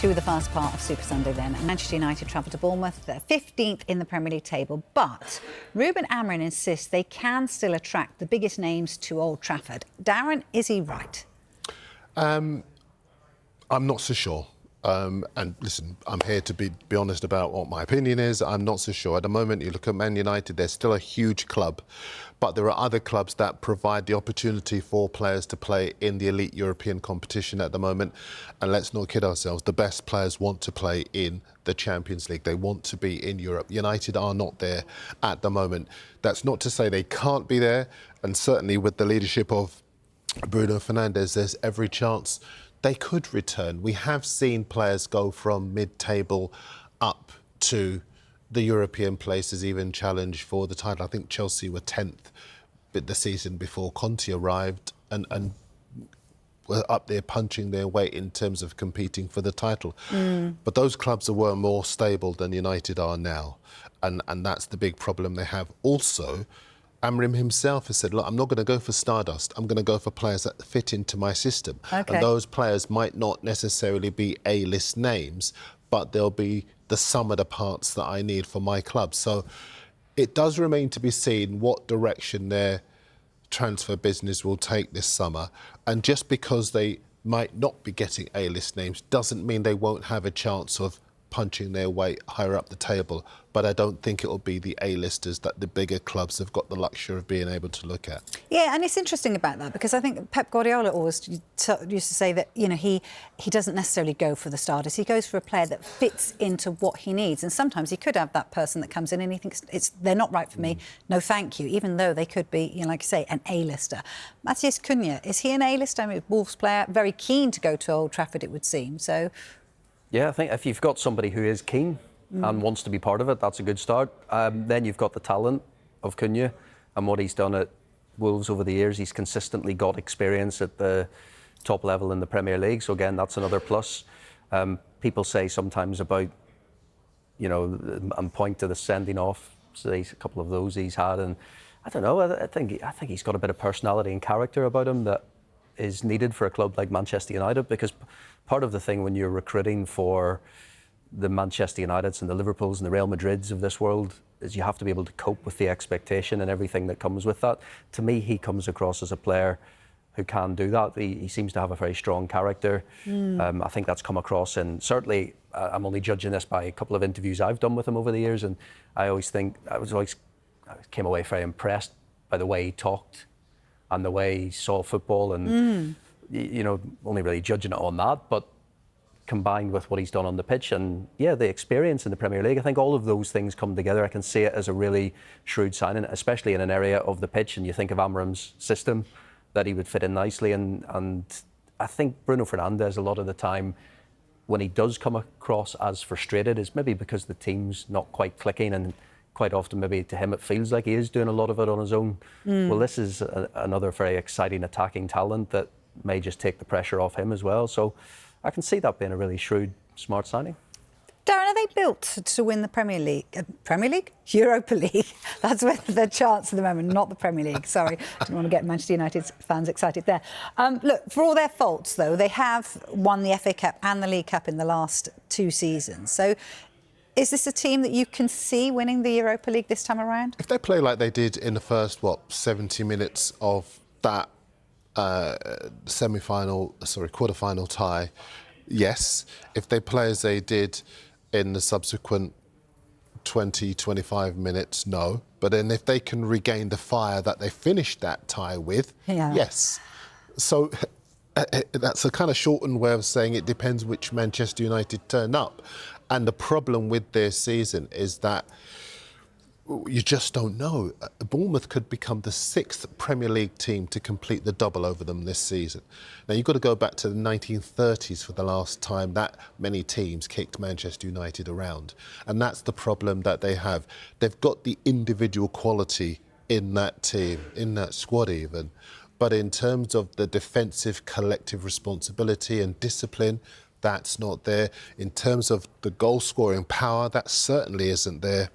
To the first part of Super Sunday then. Manchester United travel to Bournemouth, they're 15th in the Premier League table, but Ruben Amorim insists they can still attract the biggest names to Old Trafford. Darren, is he right? I'm not so sure. And listen, I'm here to be honest about what my opinion is. I'm not so sure. At the moment, you look at Man United, they're still a huge club, but there are other clubs that provide the opportunity for players to play in the elite European competition at the moment. And let's not kid ourselves, the best players want to play in the Champions League. They want to be in Europe. United are not there at the moment. That's not to say they can't be there. And certainly with the leadership of Bruno Fernandes, there's every chance they could return. We have seen players go from mid-table up to the European places, even challenge for the title. I think Chelsea were 10th the season before Conte arrived and were up there punching their weight in terms of competing for the title. But those clubs were more stable than United are now. And that's the big problem they have. Also, Amorim himself has said, look, I'm not going to go for stardust. I'm going to go for players that fit into my system. Okay. And those players might not necessarily be A-list names, but they'll be the sum of the parts that I need for my club. So it does remain to be seen what direction their transfer business will take this summer. And just because they might not be getting A-list names doesn't mean they won't have a chance of punching their way higher up the table, but I don't think it'll be the A-listers that the bigger clubs have got the luxury of being able to look at. Yeah, and it's interesting about that because I think Pep Guardiola always used to say that, you know, he doesn't necessarily go for the starters. He goes for a player that fits into what he needs, and sometimes he could have that person that comes in and he thinks they're not right for me. No, thank you. Even though they could be, you know, like I say, an A-lister. Matheus Cunha, is he an A-lister? I mean, Wolves player, very keen to go to Old Trafford, it would seem. So. Yeah, I think if you've got somebody who is keen and wants to be part of it, that's a good start. Then you've got the talent of Cunha and what he's done at Wolves over the years. He's consistently got experience at the top level in the Premier League. So again, that's another plus. People say sometimes about, you know, and point to the sending off. So a couple of those he's had, and I don't know. I think he's got a bit of personality and character about him that is needed for a club like Manchester United, because part of the thing when you're recruiting for the Manchester Uniteds and the Liverpools and the Real Madrids of this world is you have to be able to cope with the expectation and everything that comes with that. To me, he comes across as a player who can do that. He seems to have a very strong character. I think that's come across, and certainly I'm only judging this by a couple of interviews I've done with him over the years, and I came away very impressed by the way he talked and the way he saw football, and you know, only really judging it on that, but combined with what he's done on the pitch and the experience in the Premier League, I think all of those things come together. I can see it as a really shrewd signing, especially in an area of the pitch, and you think of Amorim's system, that he would fit in nicely, and I think Bruno Fernandes a lot of the time when he does come across as frustrated is maybe because the team's not quite clicking, and quite often maybe to him it feels like he is doing a lot of it on his own. Well, this is another very exciting attacking talent that may just take the pressure off him as well. So I can see that being a really shrewd, smart signing. Darren, are they built to win the Premier League? Premier League? Europa League. That's where their chance at the moment, not the Premier League. Sorry, didn't want to get Manchester United fans excited there. Look, for all their faults, though, they have won the FA Cup and the League Cup in the last 2 seasons. So is this a team that you can see winning the Europa League this time around? If they play like they did in the first, 70 minutes of that quarter-final tie, yes. If they play as they did in the subsequent 20-25 minutes, no. But then if they can regain the fire that they finished that tie with, yes. So that's a kind of shortened way of saying it depends which Manchester United turn up. And the problem with their season is that you just don't know. Bournemouth could become the 6th Premier League team to complete the double over them this season. Now, you've got to go back to the 1930s for the last time that many teams kicked Manchester United around. And that's the problem that they have. They've got the individual quality in that team, in that squad even. But in terms of the defensive collective responsibility and discipline, that's not there. In terms of the goal-scoring power, that certainly isn't there.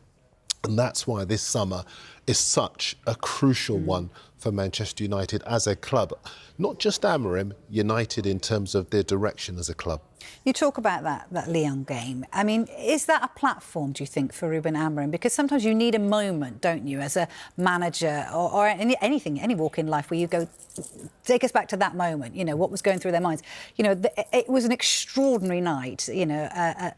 And that's why this summer is such a crucial one for Manchester United as a club. Not just Amorim, United in terms of their direction as a club. You talk about that Lyon game. I mean, is that a platform, do you think, for Ruben Amorim? Because sometimes you need a moment, don't you, as a manager or anything, any walk in life where you go, take us back to that moment, you know, what was going through their minds. You know, it was an extraordinary night, you know,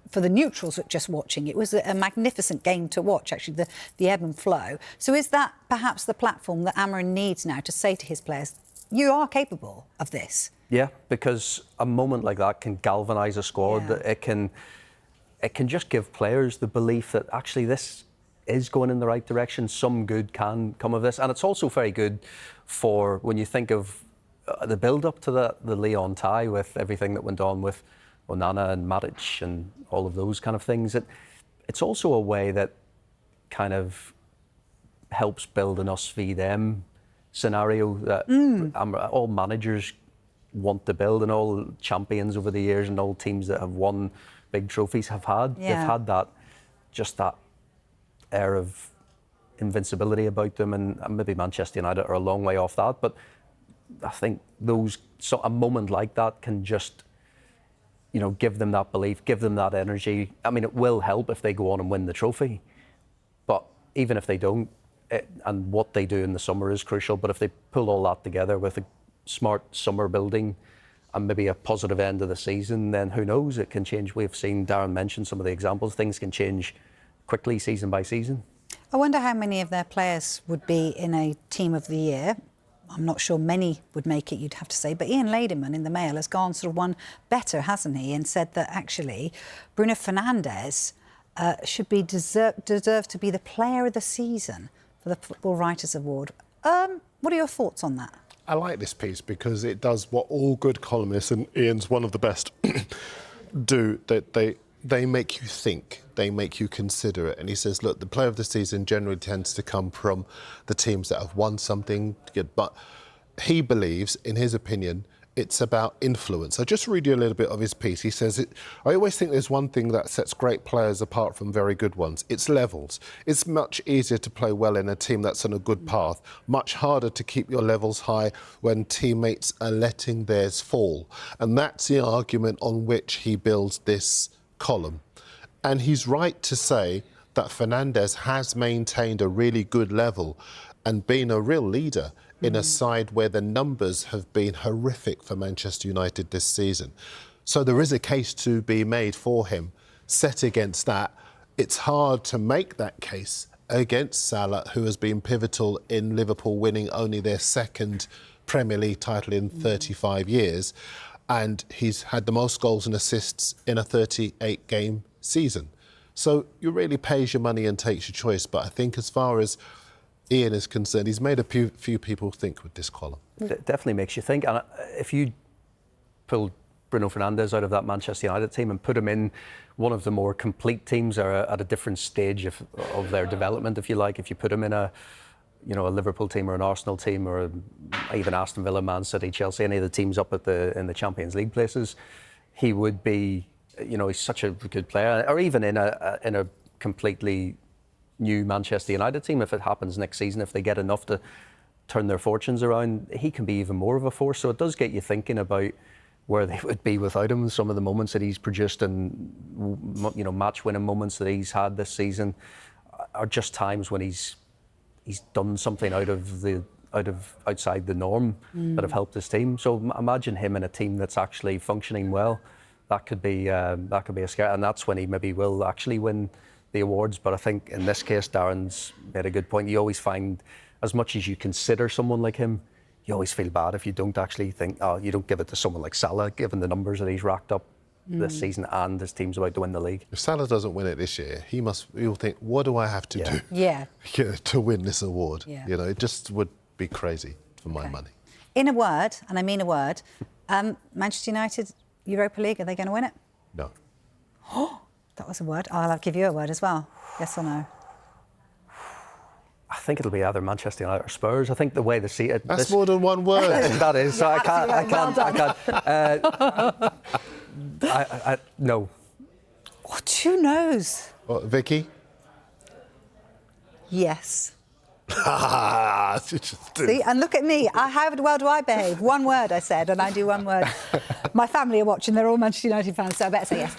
for the neutrals just watching. It was a magnificent game to watch, actually, the ebb and flow. So is that perhaps the platform that Amorim needs now to say to his players, you are capable of this? Yeah, because a moment like that can galvanise a squad. Yeah. It can just give players the belief that actually this is going in the right direction. Some good can come of this, and it's also very good for when you think of the build-up to the Lyon tie, with everything that went on with Onana and Matic and all of those kind of things. It's also a way that kind of helps build an us v them scenario that all managers want to build, and all champions over the years and all teams that have won big trophies have had. Yeah. They've had that air of invincibility about them, and maybe Manchester United are a long way off that, but I think a moment like that can just, you know, give them that belief, give them that energy. I mean, it will help if they go on and win the trophy, but even if they don't, and what they do in the summer is crucial, but if they pull all that together with a smart summer building and maybe a positive end of the season, then who knows, it can change. We've seen Darren mention some of the examples. Things can change quickly season by season. I wonder how many of their players would be in a team of the year. I'm not sure many would make it, you'd have to say, but Ian Laderman in the Mail has gone sort of one better, hasn't he, and said that actually Bruno Fernandes should be deserves to be the player of the season for the Football Writers Award. What are your thoughts on that? I like this piece because it does what all good columnists, and Ian's one of the best, do, that they make you think, they make you consider it. And he says, look, the player of the season generally tends to come from the teams that have won something, but he believes, in his opinion, it's about influence. I'll just read you a little bit of his piece. He says, I always think there's one thing that sets great players apart from very good ones. It's levels. It's much easier to play well in a team that's on a good path. Much harder to keep your levels high when teammates are letting theirs fall. And that's the argument on which he builds this column. And he's right to say that Fernandes has maintained a really good level and been a real leader in a side where the numbers have been horrific for Manchester United this season. So there is a case to be made for him. Set against that, it's hard to make that case against Salah, who has been pivotal in Liverpool winning only their second Premier League title in 35 years. And he's had the most goals and assists in a 38-game season. So you really pays your money and takes your choice. But I think as far as Ian is concerned, he's made a few people think with this column. It definitely makes you think. And if you pull Bruno Fernandes out of that Manchester United team and put him in one of the more complete teams, or at a different stage of their development, if you like, if you put him in a Liverpool team or an Arsenal team, or even Aston Villa, Man City, Chelsea, any of the teams up in the Champions League places, he would be, he's such a good player. Or even in a completely new Manchester United team, if it happens next season, if they get enough to turn their fortunes around, he can be even more of a force. So it does get you thinking about where they would be without him. Some of the moments that he's produced and match-winning moments that he's had this season are just times when he's done something outside the norm that have helped his team. So imagine him in a team that's actually functioning well. That could be a scare, and that's when he maybe will actually win the awards. But I think in this case, Darren's made a good point. You always find, as much as you consider someone like him, you always feel bad if you don't actually think, you don't give it to someone like Salah, given the numbers that he's racked up this season, and his team's about to win the league. If Salah doesn't win it this year, he'll think, what do I have to do to win this award? Yeah. It just would be crazy for my money. In a word, and I mean a word, Manchester United, Europa League, are they going to win it? No. That was a word. I'll give you a word as well. Yes or no? I think it'll be either Manchester United or Spurs. I think the way they see it... That's more than one word. That is. So I can't. No. What, who knows? What, Vicky? Yes. See, and look at me. How well do I behave? One word I said, and I do one word. My family are watching. They're all Manchester United fans, so I better say yes.